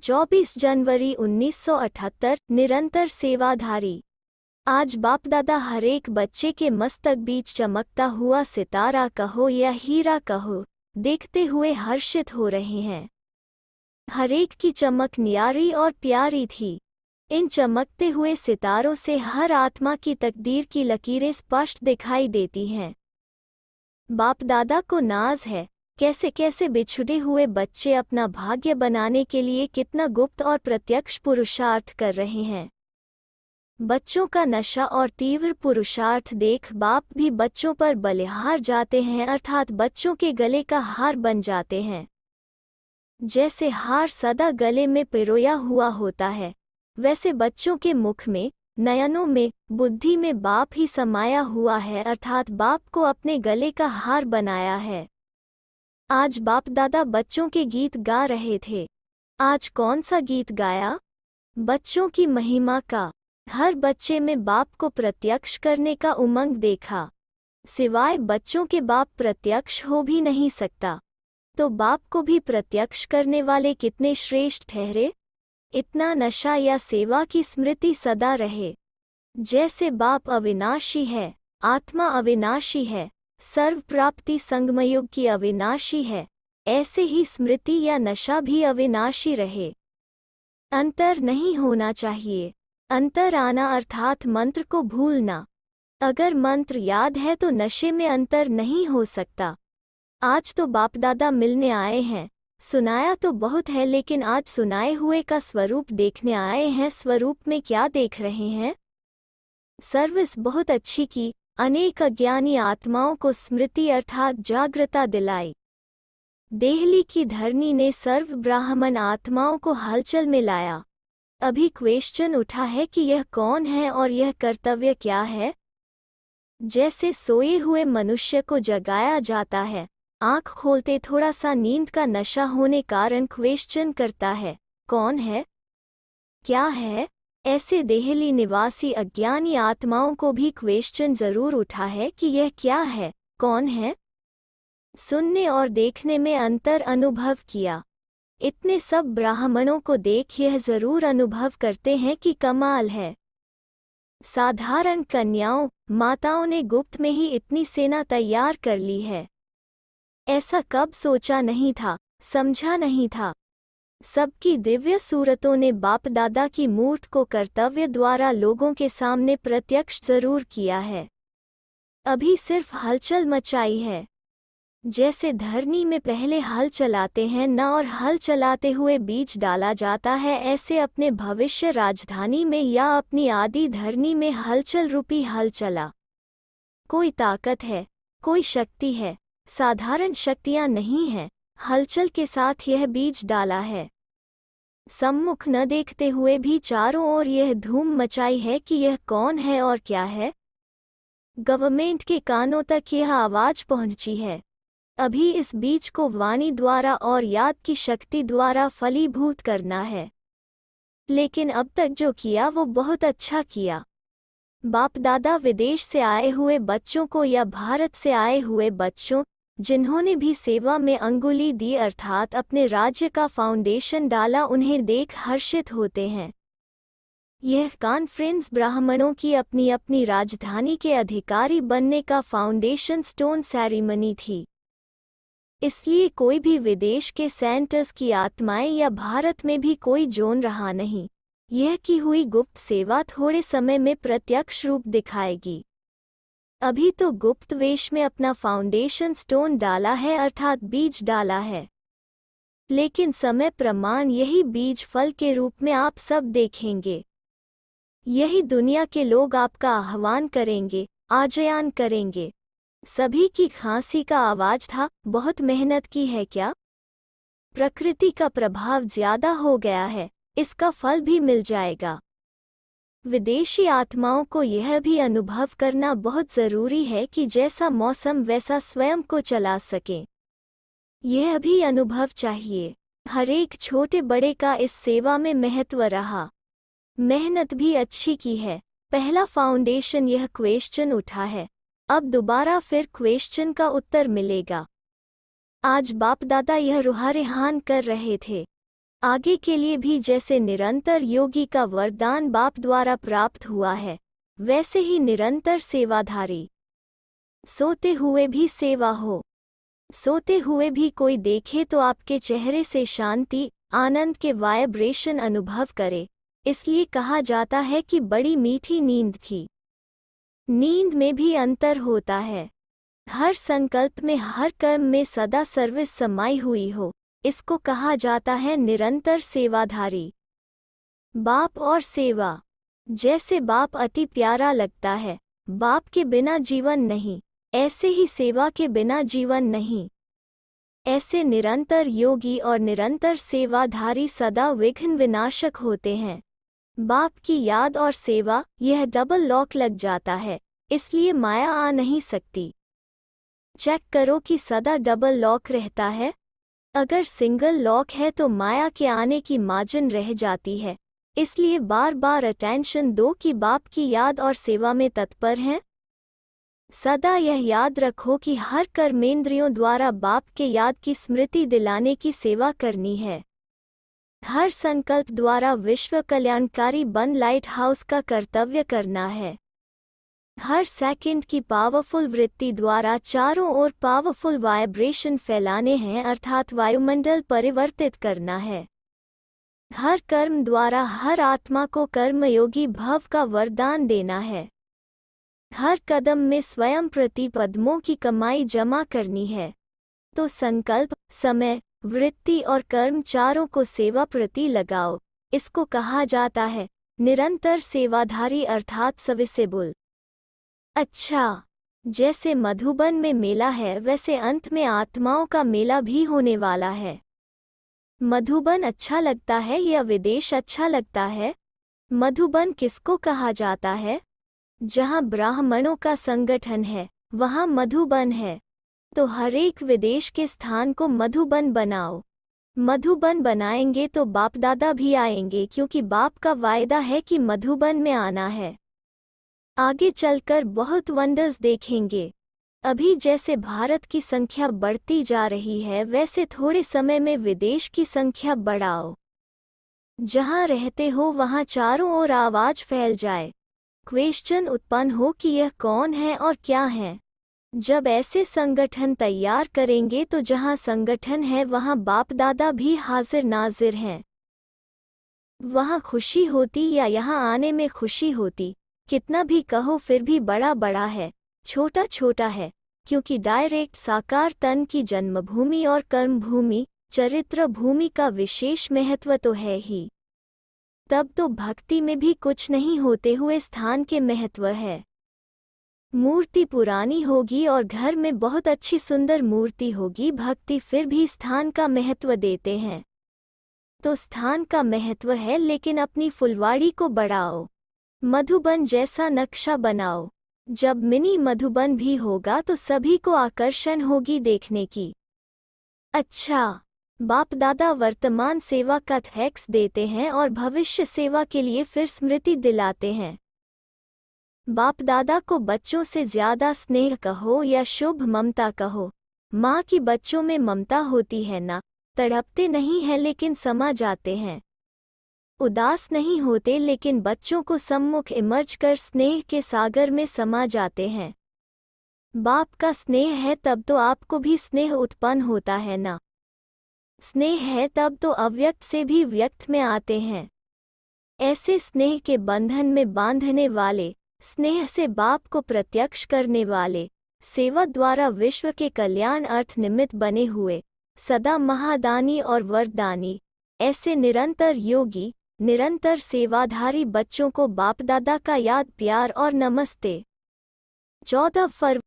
24 जनवरी 1978 निरंतर सेवाधारी। आज बाप दादा हर एक बच्चे के मस्तक बीच चमकता हुआ सितारा कहो या हीरा कहो, देखते हुए हर्षित हो रहे हैं। हर एक की चमक न्यारी और प्यारी थी। इन चमकते हुए सितारों से हर आत्मा की तकदीर की लकीरें स्पष्ट दिखाई देती हैं। बाप दादा को नाज है, कैसे कैसे बिछुड़े हुए बच्चे अपना भाग्य बनाने के लिए कितना गुप्त और प्रत्यक्ष पुरुषार्थ कर रहे हैं। बच्चों का नशा और तीव्र पुरुषार्थ देख बाप भी बच्चों पर बलिहार जाते हैं, अर्थात बच्चों के गले का हार बन जाते हैं। जैसे हार सदा गले में पिरोया हुआ होता है, वैसे बच्चों के मुख में, नयनों में, बुद्धि में बाप ही समाया हुआ है, अर्थात बाप को अपने गले का हार बनाया है। आज बाप दादा बच्चों के गीत गा रहे थे। आज कौन सा गीत गाया? बच्चों की महिमा का। हर बच्चे में बाप को प्रत्यक्ष करने का उमंग देखा। सिवाय बच्चों के बाप प्रत्यक्ष हो भी नहीं सकता, तो बाप को भी प्रत्यक्ष करने वाले कितने श्रेष्ठ ठहरे। इतना नशा या सेवा की स्मृति सदा रहे। जैसे बाप अविनाशी है, आत्मा अविनाशी है, सर्व प्राप्ति संगमयुग की अविनाशी है, ऐसे ही स्मृति या नशा भी अविनाशी रहे। अंतर नहीं होना चाहिए। अंतर आना अर्थात मंत्र को भूलना। अगर मंत्र याद है तो नशे में अंतर नहीं हो सकता। आज तो बाप दादा मिलने आए हैं। सुनाया तो बहुत है, लेकिन आज सुनाए हुए का स्वरूप देखने आए हैं। स्वरूप में क्या देख रहे हैं? सर्विस बहुत अच्छी की, अनेक अज्ञानी आत्माओं को स्मृति अर्थात जागृता दिलाई। देहली की धरनी ने सर्व ब्राह्मण आत्माओं को हलचल में लाया। अभी क्वेश्चन उठा है कि यह कौन है और यह कर्तव्य क्या है। जैसे सोए हुए मनुष्य को जगाया जाता है, आंख खोलते थोड़ा सा नींद का नशा होने कारण क्वेश्चन करता है, कौन है, क्या है। ऐसे देहली निवासी अज्ञानी आत्माओं को भी क्वेश्चन जरूर उठा है कि यह क्या है, कौन है। सुनने और देखने में अंतर अनुभव किया। इतने सब ब्राह्मणों को देख यह जरूर अनुभव करते हैं कि कमाल है। साधारण कन्याओं, माताओं ने गुप्त में ही इतनी सेना तैयार कर ली है। ऐसा कब सोचा नहीं था, समझा नहीं था। सबकी दिव्य सूरतों ने बाप दादा की मूर्त को कर्तव्य द्वारा लोगों के सामने प्रत्यक्ष जरूर किया है। अभी सिर्फ हलचल मचाई है। जैसे धरनी में पहले हल चलाते हैं न, और हल चलाते हुए बीज डाला जाता है, ऐसे अपने भविष्य राजधानी में या अपनी आदि धरनी में हलचल रूपी हल चला। कोई ताकत है, कोई शक्ति है, साधारण शक्तियां नहीं हैं। हलचल के साथ यह बीज डाला है। सम्मुख न देखते हुए भी चारों ओर यह धूम मचाई है कि यह कौन है और क्या है। गवर्नमेंट के कानों तक यह आवाज पहुंची है। अभी इस बीज को वाणी द्वारा और याद की शक्ति द्वारा फलीभूत करना है। लेकिन अब तक जो किया वो बहुत अच्छा किया। बाप दादा विदेश से आए हुए बच्चों को या भारत से आए हुए बच्चों, जिन्होंने भी सेवा में अंगुली दी अर्थात अपने राज्य का फाउंडेशन डाला, उन्हें देख हर्षित होते हैं। यह कॉन्फ्रेंस ब्राह्मणों की अपनी अपनी राजधानी के अधिकारी बनने का फाउंडेशन स्टोन सेरेमनी थी। इसलिए कोई भी विदेश के सेंटर्स की आत्माएं या भारत में भी कोई जोन रहा नहीं। यह की हुई गुप्त सेवा थोड़े समय में प्रत्यक्ष रूप दिखाएगी। अभी तो गुप्त वेश में अपना फाउंडेशन स्टोन डाला है अर्थात बीज डाला है, लेकिन समय प्रमाण यही बीज फल के रूप में आप सब देखेंगे। यही दुनिया के लोग आपका आह्वान करेंगे, आजयान करेंगे। सभी की खांसी का आवाज था, बहुत मेहनत की है क्या? प्रकृति का प्रभाव ज्यादा हो गया है, इसका फल भी मिल जाएगा। विदेशी आत्माओं को यह भी अनुभव करना बहुत जरूरी है कि जैसा मौसम वैसा स्वयं को चला सके। यह भी अनुभव चाहिए। हर एक छोटे बड़े का इस सेवा में महत्व रहा। मेहनत भी अच्छी की है। पहला फाउंडेशन यह क्वेश्चन उठा है, अब दोबारा फिर क्वेश्चन का उत्तर मिलेगा। आज बाप दादा यह रुहारेहान कर रहे थे। आगे के लिए भी जैसे निरंतर योगी का वरदान बाप द्वारा प्राप्त हुआ है, वैसे ही निरंतर सेवाधारी। सोते हुए भी सेवा हो। सोते हुए भी कोई देखे तो आपके चेहरे से शांति, आनंद के वाइब्रेशन अनुभव करे। इसलिए कहा जाता है कि बड़ी मीठी नींद थी। नींद में भी अंतर होता है। हर संकल्प में, हर कर्म में सदा सर्विस समाई हुई हो, इसको कहा जाता है निरंतर सेवाधारी। बाप और सेवा। जैसे बाप अति प्यारा लगता है, बाप के बिना जीवन नहीं, ऐसे ही सेवा के बिना जीवन नहीं। ऐसे निरंतर योगी और निरंतर सेवाधारी सदा विघ्न विनाशक होते हैं। बाप की याद और सेवा, यह डबल लॉक लग जाता है, इसलिए माया आ नहीं सकती। चेक करो कि सदा डबल लॉक रहता है। अगर सिंगल लॉक है तो माया के आने की मार्जिन रह जाती है। इसलिए बार बार अटेंशन दो कि बाप की याद और सेवा में तत्पर हैं। सदा यह याद रखो कि हर कर्मेंद्रियों द्वारा बाप के याद की स्मृति दिलाने की सेवा करनी है। हर संकल्प द्वारा विश्व कल्याणकारी बन लाइट हाउस का कर्तव्य करना है। हर सेकंड की पावरफुल वृत्ति द्वारा चारों ओर पावरफुल वाइब्रेशन फैलाने हैं, अर्थात वायुमंडल परिवर्तित करना है। हर कर्म द्वारा हर आत्मा को कर्मयोगी भव का वरदान देना है। हर कदम में स्वयं प्रति पद्मों की कमाई जमा करनी है। तो संकल्प, समय, वृत्ति और कर्म चारों को सेवा प्रति लगाओ। इसको कहा जाता है निरंतर सेवाधारी, अर्थात सर्विसेबल। अच्छा, जैसे मधुबन में मेला है, वैसे अंत में आत्माओं का मेला भी होने वाला है। मधुबन अच्छा लगता है या विदेश अच्छा लगता है? मधुबन किसको कहा जाता है? जहाँ ब्राह्मणों का संगठन है, वहाँ मधुबन है। तो हर एक विदेश के स्थान को मधुबन बनाओ। मधुबन बनाएंगे तो बाप दादा भी आएंगे, क्योंकि बाप का वायदा है कि मधुबन में आना है। आगे चलकर बहुत वंडर्स देखेंगे। अभी जैसे भारत की संख्या बढ़ती जा रही है, वैसे थोड़े समय में विदेश की संख्या बढ़ाओ। जहाँ रहते हो वहाँ चारों ओर आवाज फैल जाए, क्वेश्चन उत्पन्न हो कि यह कौन है और क्या है। जब ऐसे संगठन तैयार करेंगे तो जहाँ संगठन है वहाँ बाप दादा भी हाजिर नाजिर हैं। वहाँ खुशी होती या यहाँ आने में खुशी होती? कितना भी कहो फिर भी बड़ा बड़ा है, छोटा छोटा है, क्योंकि डायरेक्ट साकार तन की जन्मभूमि और कर्मभूमि, चरित्र भूमि का विशेष महत्व तो है ही। तब तो भक्ति में भी कुछ नहीं होते हुए स्थान के महत्व है। मूर्ति पुरानी होगी और घर में बहुत अच्छी सुंदर मूर्ति होगी, भक्ति फिर भी स्थान का महत्व देते हैं। तो स्थान का महत्व है, लेकिन अपनी फुलवाड़ी को बढ़ाओ। मधुबन जैसा नक्शा बनाओ। जब मिनी मधुबन भी होगा तो सभी को आकर्षण होगी देखने की। अच्छा, बाप दादा वर्तमान सेवा का थैंक्स देते हैं और भविष्य सेवा के लिए फिर स्मृति दिलाते हैं। बाप दादा को बच्चों से ज्यादा स्नेह कहो या शुभ ममता कहो। माँ की बच्चों में ममता होती है ना, तड़पते नहीं हैं लेकिन समा जाते हैं। उदास नहीं होते लेकिन बच्चों को सम्मुख इमर्ज कर स्नेह के सागर में समा जाते हैं। बाप का स्नेह है तब तो आपको भी स्नेह उत्पन्न होता है ना। स्नेह है तब तो अव्यक्त से भी व्यक्त में आते हैं। ऐसे स्नेह के बंधन में बांधने वाले, स्नेह से बाप को प्रत्यक्ष करने वाले, सेवा द्वारा विश्व के कल्याण अर्थ निमित्त बने हुए, सदा महादानी और वरदानी, ऐसे निरंतर योगी, निरंतर सेवाधारी बच्चों को बाप दादा का याद, प्यार और नमस्ते। 14 फरवरी